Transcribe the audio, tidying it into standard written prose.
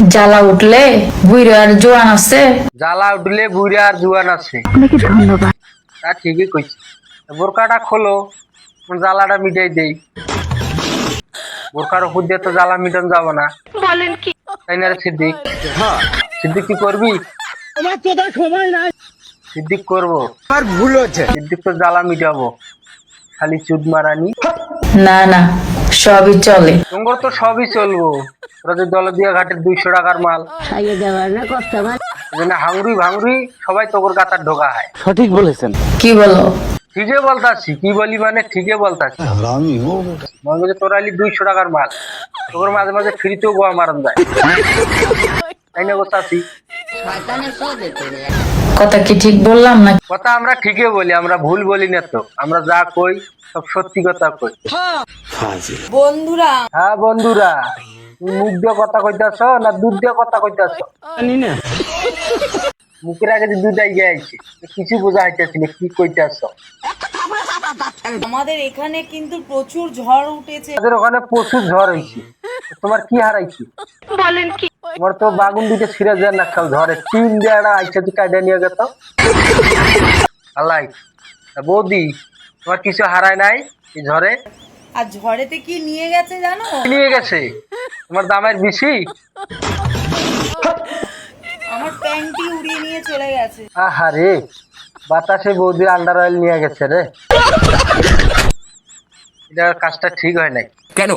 জ্বালা উঠলে বুইরা আর জোয়ান আছে। জ্বালা উঠলে বুড়া আর জুয়ান আছে। আপনাকে ধন্যবাদ। তা ঠিকই কইছি। বোরকাটা খোলো, জ্বালাটা মিটাই দেই। বোরকার উপর দিয়ে তো জ্বালা মিটান যাব না, বলেন কি? তাই না রে সিদ্দিক? সিদ্দিক কি করবি? আমার তো তার সময় নাই। সিদ্দিক করবো, আর ভুল হচ্ছে। সিদ্দিক তো জ্বালা মিটাবো, খালি চুদ মারানি। না না, সবই চলে। তোমার তো সবই চলবো। ওরা যে দলদিয়া ঘাটের 200 টাকার মাল, খাইয়ে দেওয়ার না কষ্ট আমার। এজন্য হাঙ্গুরি ভাঙ্গুরি সবাই তোর গাতার ঢোকা হয়। সঠিক বলেছেন। কি বলো? ঠিকই বলতাছি, কি বলি মানে ঠিকই বলতাছি। মনে করছে তোর আলি 200 টাকার মাল, তোর মাঝে মাঝে ফ্রিতেও গোয়া মারান যায়, তাই না বলতাছি? কথা কি ঠিক বললাম না? কথা আমরা ঠিকই বলি, আমরা ভুল বলি না তো। আমরা যা কই সব সত্যি কথা কই। বন্ধুরা, হ্যাঁ বন্ধুরা, তুমি মুখ দিয়ে কথা কইতাছ না দুধ দিয়ে কথা কইতাছ? জানি না। মুখের আগে যে দুধ আইগে আইছে, কিছু বোঝা হইতেছি না কি কইতাছ। আমাদের এখানে কিন্তু প্রচুর ঝড় উঠেছে। তাদের ওখানে প্রচুর ঝড় হয়েছে, তোমার কি হারাইছি? বলেন কি? তোমার তো বাগুন দিকে ছিঁড়ে যায় না খাও, ঝড়ে টিন দিয়ে একটা আইসা তুই কায়দা নিয়ে গেত। আল্লাহ, বৌদি তোমার কিছু হারায় নাই এই ঝড়ে? আর ঝড়েতে কি নিয়ে গেছে জানো? কি নিয়ে গেছে? তোমার দামের বেশি? আমার প্যান্টটি উড়িয়ে নিয়ে চলে গেছে। আহারে, বাতাসে বৌদি আন্ডার অয়েল নিয়ে গেছে রে। এটা কাজটা ঠিক হয় নাই। কেন?